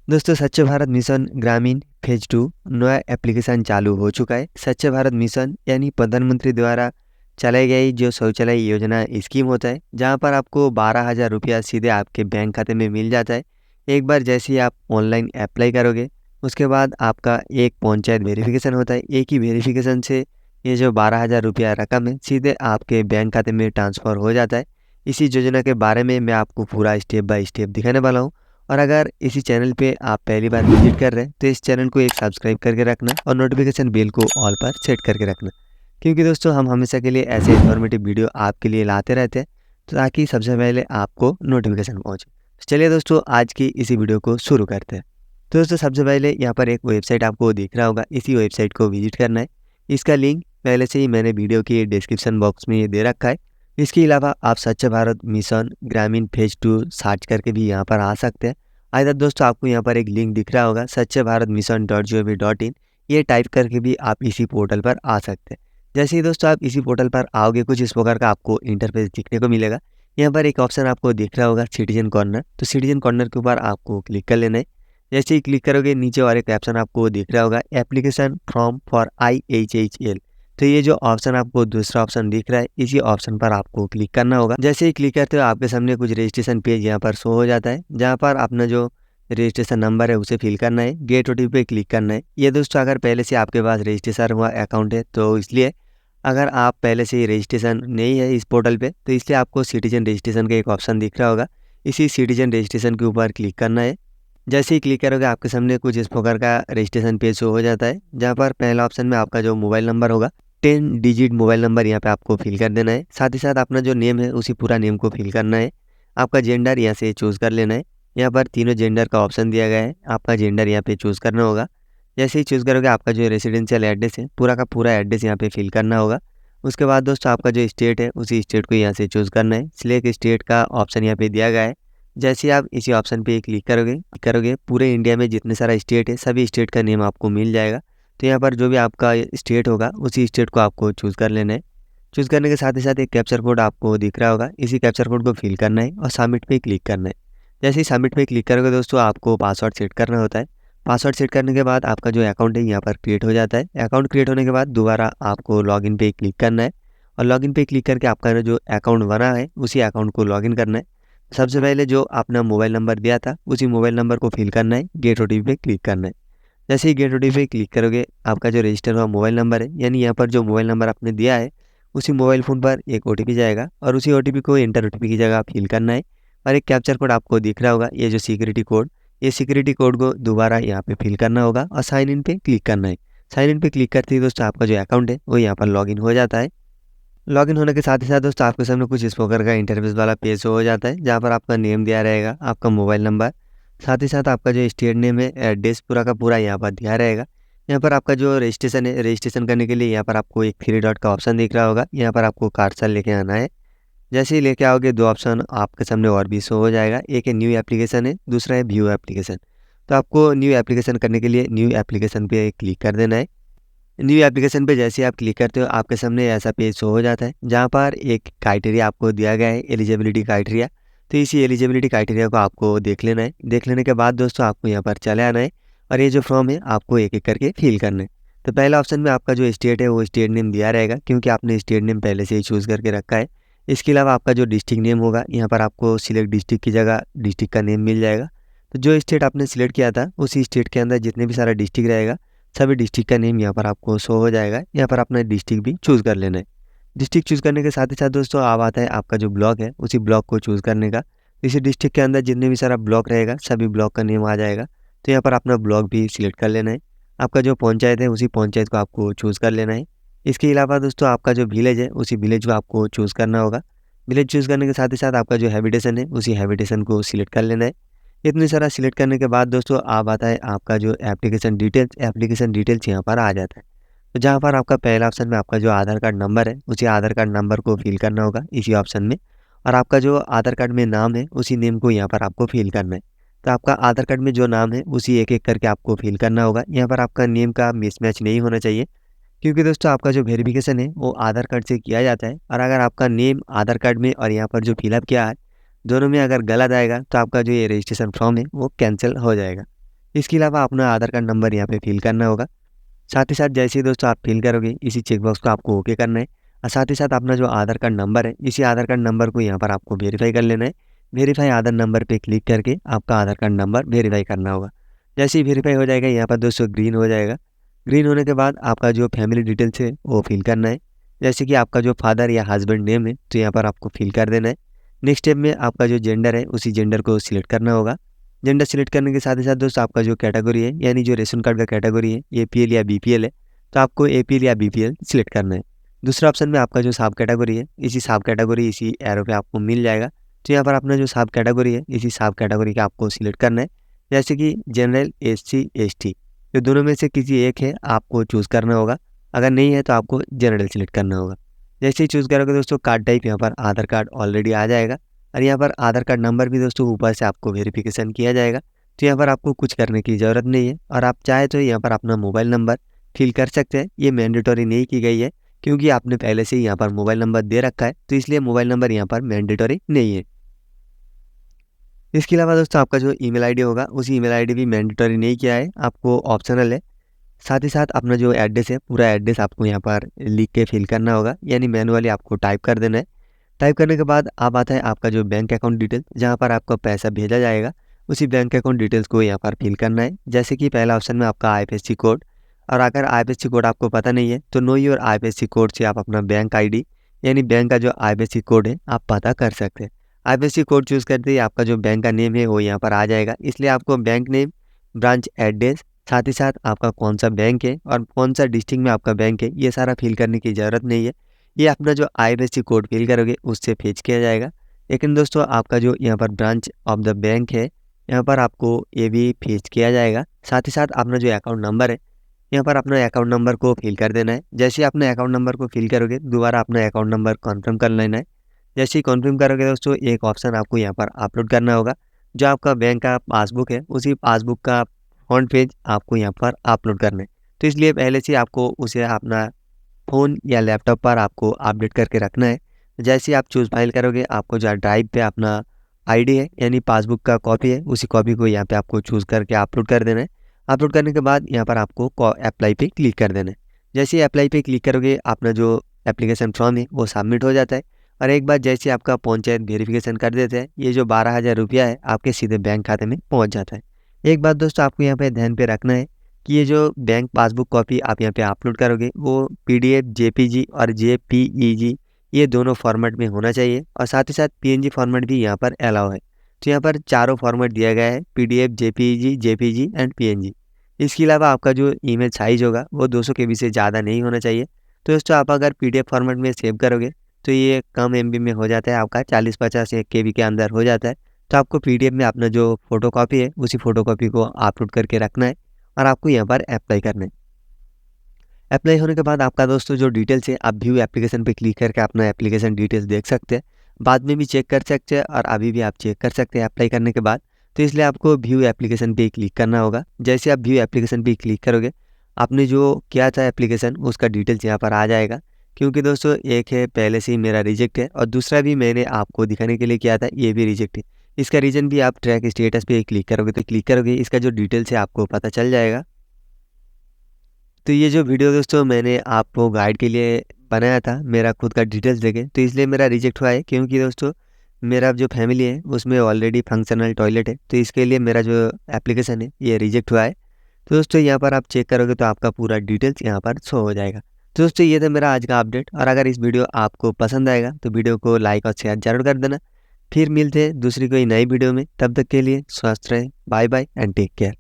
दोस्तों स्वच्छ भारत मिशन ग्रामीण फेज 2 नया एप्लीकेशन चालू हो चुका है। स्वच्छ भारत मिशन यानी प्रधानमंत्री द्वारा चलाई गई जो शौचालय योजना स्कीम होता है, जहां पर आपको 12,000 रुपया सीधे आपके बैंक खाते में मिल जाता है। एक बार जैसे ही आप ऑनलाइन अप्लाई करोगे, उसके बाद आपका एक पंचायत वेरिफिकेशन होता है। एक ही वेरिफिकेशन से ये जो 12,000 रुपया रकम है सीधे आपके बैंक खाते में ट्रांसफ़र हो जाता है। इसी योजना के बारे में मैं आपको पूरा स्टेप बाय स्टेप दिखाने वाला हूँ। और अगर इसी चैनल पे आप पहली बार विजिट कर रहे हैं तो इस चैनल को एक सब्सक्राइब करके रखना और नोटिफिकेशन बेल को ऑल पर सेट करके रखना, क्योंकि दोस्तों हम हमेशा के लिए ऐसे इन्फॉर्मेटिव वीडियो आपके लिए लाते रहते हैं, तो ताकि सबसे पहले आपको नोटिफिकेशन पहुंचे। तो चलिए दोस्तों आज की इसी वीडियो को शुरू करते हैं। तो दोस्तों सबसे पहले यहाँ पर एक वेबसाइट आपको दिख रहा होगा, इसी वेबसाइट को विजिट करना है। इसका लिंक पहले से ही मैंने वीडियो के डिस्क्रिप्शन बॉक्स में ये दे रखा है। इसके अलावा आप स्वच्छ भारत मिशन ग्रामीण फेज 2 सर्च करके भी यहाँ पर आ सकते हैं। आइए दोस्तों आपको यहाँ पर एक लिंक दिख रहा होगा स्वच्छ भारत मिशन .gov.in, ये टाइप करके भी आप इसी पोर्टल पर आ सकते हैं। जैसे ही दोस्तों आप इसी पोर्टल पर आओगे कुछ इस प्रकार का आपको इंटरफेस दिखने को मिलेगा। यहाँ पर एक ऑप्शन आपको दिख रहा होगा सिटीजन कॉर्नर, तो सिटीजन कॉर्नर के ऊपर आपको क्लिक कर लेना है। जैसे ही क्लिक करोगे नीचे और एक ऑप्शन आपको दिख रहा होगा एप्लीकेशन फॉर्म फॉर IHHL, तो ये जो ऑप्शन आपको दूसरा ऑप्शन दिख रहा है इसी ऑप्शन पर आपको क्लिक करना होगा। जैसे ही क्लिक करते हो आपके सामने कुछ रजिस्ट्रेशन पेज यहाँ पर शो हो जाता है, जहाँ पर अपना जो रजिस्ट्रेशन नंबर है उसे फिल करना है, गेट OTP पे क्लिक करना है। ये दोस्तों अगर पहले से आपके पास रजिस्ट्रेशन हुआ अकाउंट है तो इसलिए, अगर आप पहले से ही रजिस्ट्रेशन नहीं है इस पोर्टल पे तो इसलिए आपको सिटीजन रजिस्ट्रेशन का एक ऑप्शन दिख रहा होगा, इसी सिटीजन रजिस्ट्रेशन के ऊपर क्लिक करना है। जैसे ही क्लिक करोगे आपके सामने कुछ इस प्रकार का रजिस्ट्रेशन पेज शो हो जाता है, जहाँ पर पहला ऑप्शन में आपका जो मोबाइल नंबर होगा 10 डिजिट मोबाइल नंबर यहाँ पे आपको फिल कर देना है। साथ ही साथ अपना जो नेम है उसी पूरा नेम को फिल करना है। आपका जेंडर यहाँ से चूज़ कर लेना है। यहाँ पर तीनों जेंडर का ऑप्शन दिया गया है, आपका जेंडर यहाँ पे चूज़ करना होगा। जैसे ही चूज़ करोगे आपका जो रेसिडेंशियल एड्रेस है पूरा का पूरा एड्रेस यहाँ पे फिल करना होगा। उसके बाद दोस्तों आपका जो स्टेट है उसी स्टेट को यहाँ से चूज़ करना है। सिलेक्ट स्टेट का ऑप्शन यहाँ पे दिया गया है। जैसे ही आप इसी ऑप्शन पे क्लिक करोगे पूरे इंडिया में जितने सारा स्टेट है सभी स्टेट का नेम आपको मिल जाएगा। तो यहाँ पर जो भी आपका स्टेट होगा उसी स्टेट को आपको चूज़ कर लेना है। चूज़ करने के साथ ही साथ एक कैप्चर कोड आपको दिख रहा होगा, इसी कैप्चर कोड को फिल करना है और सबमिट पे क्लिक करना है। जैसे ही सबमिट पे क्लिक करोगे दोस्तों आपको पासवर्ड सेट करना होता है। पासवर्ड सेट करने के बाद आपका जो अकाउंट है यहाँ पर क्रिएट हो जाता है। अकाउंट क्रिएट होने के बाद दोबारा आपको लॉगिन पे क्लिक करना है और लॉगिन पे क्लिक करके आपका जो अकाउंट बना है उसी अकाउंट को लॉगिन करना है। सबसे पहले जो अपना मोबाइल नंबर दिया था उसी मोबाइल नंबर को फिल करना है, गेट OTP पे क्लिक करना है। जैसे ही गेट OTP पे क्लिक करोगे आपका जो रजिस्टर हुआ मोबाइल नंबर है, यानी यहाँ पर जो मोबाइल नंबर आपने दिया है उसी मोबाइल फ़ोन पर एक OTP जाएगा और उसी OTP को एंटर OTP की जगह फिल करना है। और एक कैप्चर कोड आपको दिख रहा होगा, ये जो सिक्योरिटी कोड, ये सिक्योरिटी कोड को दोबारा यहाँ पे फिल करना होगा और साइन इन पे क्लिक करना है। साइन इन पे क्लिक करते ही दोस्तों आपका जो अकाउंट है वो यहाँ पर लॉगिन हो जाता है। लॉगिन होने के साथ ही साथ दोस्तों आपके सामने कुछ इस प्रकार का इंटरफेस वाला पेज शो हो जाता है, जहाँ पर आपका नेम दिया रहेगा, आपका मोबाइल नंबर, साथ ही साथ आपका जो स्टेट नेम है, एड्रेस पूरा का पूरा यहाँ पर दिया रहेगा। यहाँ पर आपका जो रजिस्ट्रेशन है, रजिस्ट्रेशन करने के लिए यहाँ पर आपको एक 3 डॉट का ऑप्शन दिख रहा होगा, यहाँ पर आपको कार्ड लेके आना है। जैसे ही लेके आओगे दो ऑप्शन आपके सामने और भी शो हो जाएगा, एक है न्यू एप्लीकेशन है, दूसरा है व्यू एप्लीकेशन। तो आपको न्यू एप्लीकेशन करने के लिए न्यू एप्लीकेशन पे क्लिक कर देना है। न्यू एप्लीकेशन पे जैसे ही आप क्लिक करते हो आपके सामने ऐसा पेज शो हो जाता है, जहाँ पर एक क्राइटेरिया आपको दिया गया है, एलिजिबिलिटी क्राइटेरिया। तो इसी एलिजिबिलिटी क्राइटेरिया को आपको देख लेना है। देख लेने के बाद दोस्तों आपको यहाँ पर चले आना है और ये जो फॉर्म है आपको एक एक करके फिल करना है। तो पहला ऑप्शन में आपका जो स्टेट है वो स्टेट नेम दिया रहेगा, क्योंकि आपने स्टेट नेम पहले से ही चूज़ करके रखा है। इसके अलावा आपका जो डिस्ट्रिक्ट नेम होगा यहाँ पर आपको सिलेक्ट डिस्ट्रिक्ट की जगह डिस्ट्रिक्ट का नेम मिल जाएगा। तो जो स्टेट आपने सिलेक्ट किया था उसी स्टेट के अंदर जितने भी सारा डिस्ट्रिक्ट रहेगा सभी डिस्ट्रिक्ट का नेम यहाँ पर आपको शो हो जाएगा। यहाँ पर अपना डिस्ट्रिक्ट भी चूज़ कर लेना है। डिस्ट्रिक्ट चूज़ करने के साथ ही साथ दोस्तों अब आता है आपका जो ब्लॉक है उसी ब्लॉक को चूज़ करने का। इसी डिस्ट्रिक्ट के अंदर जितने भी सारा ब्लॉक रहेगा सभी ब्लॉक का नेम आ जाएगा। तो यहाँ पर अपना ब्लॉक भी सिलेक्ट कर लेना है। आपका जो पंचायत है उसी पंचायत को आपको चूज़ कर लेना है। इसके अलावा दोस्तों आपका जो विलेज है उसी विलेज को आपको चूज़ करना होगा। विलेज चूज़ करने के साथ ही साथ आपका जो हैबिटेशन है उसी हैबिटेशन को सिलेक्ट कर लेना है। इतनी सारा सिलेक्ट करने के बाद दोस्तों अब आता है आपका जो एप्लीकेशन डिटेल्स यहाँ पर आ जाता है। तो जहाँ पर आपका पहला ऑप्शन में आपका जो आधार कार्ड नंबर है उसी आधार कार्ड नंबर को फिल करना होगा इसी ऑप्शन में। और आपका जो आधार कार्ड में नाम है उसी नेम को यहाँ पर आपको फिल करना है। तो आपका आधार कार्ड में जो नाम है उसी एक एक करके आपको फिल करना होगा। यहाँ पर आपका नेम का मिसमैच नहीं होना चाहिए, क्योंकि दोस्तों आपका जो वेरिफिकेशन है वो आधार कार्ड से किया जाता है। और अगर आपका नेम आधार कार्ड में और यहाँ पर जो फिलअप किया है दोनों में अगर गलत आएगा तो आपका जो ये रजिस्ट्रेशन फॉर्म है वो कैंसिल हो जाएगा। इसके अलावा अपना आधार कार्ड नंबर यहाँ पे फिल करना होगा। साथ ही साथ जैसे ही दोस्तों आप फिल करोगे इसी चेकबॉक्स को आपको ओके करना है और साथ ही साथ अपना जो आधार कार्ड नंबर है इसी आधार कार्ड नंबर को यहाँ पर आपको वेरीफाई कर लेना है। वेरीफाई आधार नंबर पे क्लिक करके आपका आधार कार्ड नंबर वेरीफाई करना होगा। जैसे ही वेरीफाई हो जाएगा यहाँ पर दोस्तों ग्रीन हो जाएगा। ग्रीन होने के बाद आपका जो फैमिली डिटेल्स है वो फिल करना है। जैसे कि आपका जो फादर या हस्बैंड नेम है तो यहाँ पर आपको फिल कर देना है। नेक्स्ट स्टेप में आपका जो जेंडर है उसी जेंडर को सिलेक्ट करना होगा। जेंडर सिलेक्ट करने के साथ ही साथ दोस्तों आपका जो कैटेगरी है यानी जो रेशन कार्ड का कैटेगरी है एपीएल या बीपीएल है तो आपको एपीएल या बीपीएल सिलेक्ट करना है। दूसरा ऑप्शन में आपका जो सब कैटेगरी है इसी सब कैटेगरी इसी एरो पे आपको मिल जाएगा। तो यहाँ पर अपना जो सब कैटेगरी है इसी सब कैटेगरी का आपको सिलेक्ट करना है। जैसे कि जनरल, एससी, एसटी, तो दोनों में से किसी एक है आपको चूज़ करना होगा। अगर नहीं है तो आपको जनरल सिलेक्ट करना होगा। जैसे ही चूज़ करोगे दोस्तों कार्ड टाइप यहाँ पर आधार कार्ड ऑलरेडी आ जाएगा और यहाँ पर आधार कार्ड नंबर भी दोस्तों ऊपर से आपको वेरिफिकेशन किया जाएगा। तो यहाँ पर आपको कुछ करने की ज़रूरत नहीं है और आप चाहे तो यहाँ पर अपना मोबाइल नंबर फिल कर सकते हैं। ये मैंडेटरी नहीं की गई है क्योंकि आपने पहले से ही यहाँ पर मोबाइल नंबर दे रखा है तो इसलिए मोबाइल नंबर यहाँ पर मैंडेटरी नहीं है। इसके अलावा दोस्तों आपका जो ईमेल आईडी होगा उसी ईमेल आईडी भी मैंडेटरी नहीं किया है, आपको ऑप्शनल है। साथ ही साथ अपना जो एड्रेस है पूरा एड्रेस आपको यहाँ पर लिख के फिल करना होगा यानी मैनुअली आपको टाइप कर देना है। टाइप करने के बाद अब आता है आपका जो बैंक अकाउंट डिटेल जहाँ पर आपका पैसा भेजा जाएगा उसी बैंक अकाउंट डिटेल्स को यहाँ पर फिल करना है। जैसे कि पहला ऑप्शन में आपका आईएफएससी कोड, और अगर आईएफएससी कोड आपको पता नहीं है तो नो योर आईएफएससी कोड से आप अपना बैंक आईडी यानी बैंक का जो आईएफएससी कोड है आप पता कर सकते हैं। आईएफएससी कोड चूज़ करते ही आपका जो बैंक का नेम है वो यहाँ पर आ जाएगा, इसलिए आपको बैंक नेम, ब्रांच एड्रेस, साथ ही साथ आपका कौन सा बैंक है और कौन सा डिस्ट्रिक्ट में आपका बैंक है ये सारा फिल करने की ज़रूरत नहीं है। ये अपना जो आईएफएससी कोड फिल करोगे उससे फेच किया जाएगा। लेकिन दोस्तों आपका जो यहाँ पर ब्रांच ऑफ द बैंक है यहाँ पर आपको ये भी फेच किया जाएगा। साथ ही साथ अपना जो अकाउंट नंबर है यहाँ पर अपना अकाउंट नंबर को फिल कर देना है। जैसे ही अपने अकाउंट नंबर को फिल करोगे दोबारा अपना अकाउंट नंबर कन्फर्म कर लेना है। जैसे ही कन्फर्म करोगे दोस्तों एक ऑप्शन आपको यहाँ पर अपलोड करना होगा। जो आपका बैंक का पासबुक है उसी पासबुक का फ्रंट पेज आपको यहाँ पर अपलोड करना है। तो इसलिए पहले से आपको उसे अपना फ़ोन या लैपटॉप पर आपको अपडेट करके रखना है। जैसे ही आप चूज़ फाइल करोगे आपको जो ड्राइव पे अपना आईडी है यानी पासबुक का कॉपी है उसी कॉपी को यहाँ पे आपको चूज़ करके अपलोड कर देना है। अपलोड करने के बाद यहाँ पर आपको अप्लाई पे क्लिक कर देना है। जैसे ही अप्लाई पे क्लिक करोगे अपना जो एप्लीकेशन फॉर्म है वो सबमिट हो जाता है और एक बार जैसे आपका पंचायत वेरिफिकेशन कर देते हैं ये जो 12,000 रुपया है आपके सीधे बैंक खाते में पहुँच जाता है। एक बात दोस्तों आपको यहाँ पे ध्यान पे रखना है कि ये जो बैंक पासबुक कॉपी आप यहाँ पे अपलोड करोगे वो पीडीएफ, जेपीजी और जेपीईजी ये दोनों फॉर्मेट में होना चाहिए और साथ ही साथ पीएनजी फॉर्मेट भी यहाँ पर अलाउ है। तो यहाँ पर चारों फॉर्मेट दिया गया है, PDF, JPEG, JPG and PNG. इसके अलावा आपका जो इमेज साइज होगा वो 200 केबी से ज़्यादा नहीं होना चाहिए। तो दोस्तों आप अगर पीडीएफ फॉर्मेट में सेव करोगे तो ये कम एमबी में हो जाता है, आपका 40-50 केबी के अंदर हो जाता है। तो आपको पीडीएफ में अपना जो फोटोकॉपी है उसी फोटोकॉपी को अपलोड करके रखना है और आपको यहाँ पर अप्लाई करना है। अप्लाई होने के बाद आपका दोस्तों जो डिटेल्स है आप व्यू एप्लीकेशन पे क्लिक करके अपना एप्लीकेशन डिटेल्स देख सकते हैं, बाद में भी चेक कर सकते हैं और अभी भी आप चेक कर सकते हैं अप्लाई करने के बाद। तो इसलिए आपको व्यू एप्लीकेशन पे क्लिक करना होगा। जैसे आप व्यू एप्लीकेशन पे क्लिक करोगे आपने जो किया था एप्लीकेशन उसका डिटेल्स यहाँ पर आ जाएगा। क्योंकि दोस्तों एक है पहले से ही मेरा रिजेक्ट है और दूसरा भी मैंने आपको दिखाने के लिए किया था ये भी रिजेक्ट है। इसका रीज़न भी आप ट्रैक स्टेटस पे क्लिक करोगे इसका जो डिटेल्स है आपको पता चल जाएगा। तो ये जो वीडियो दोस्तों मैंने आपको गाइड के लिए बनाया था मेरा खुद का डिटेल्स देके, तो इसलिए मेरा रिजेक्ट हुआ है क्योंकि दोस्तों मेरा जो फैमिली है उसमें ऑलरेडी फंक्शनल टॉयलेट है, तो इसके लिए मेरा जो एप्लीकेशन है ये रिजेक्ट हुआ है। तो दोस्तों यहाँ पर आप चेक करोगे तो आपका पूरा डिटेल्स यहाँ पर शो हो जाएगा। तो दोस्तों ये था मेरा आज का अपडेट, और अगर इस वीडियो आपको पसंद आएगा तो वीडियो को लाइक और शेयर जरूर कर देना। फिर मिलते हैं दूसरी कोई नई वीडियो में, तब तक के लिए स्वस्थ रहें, bye bye and take care.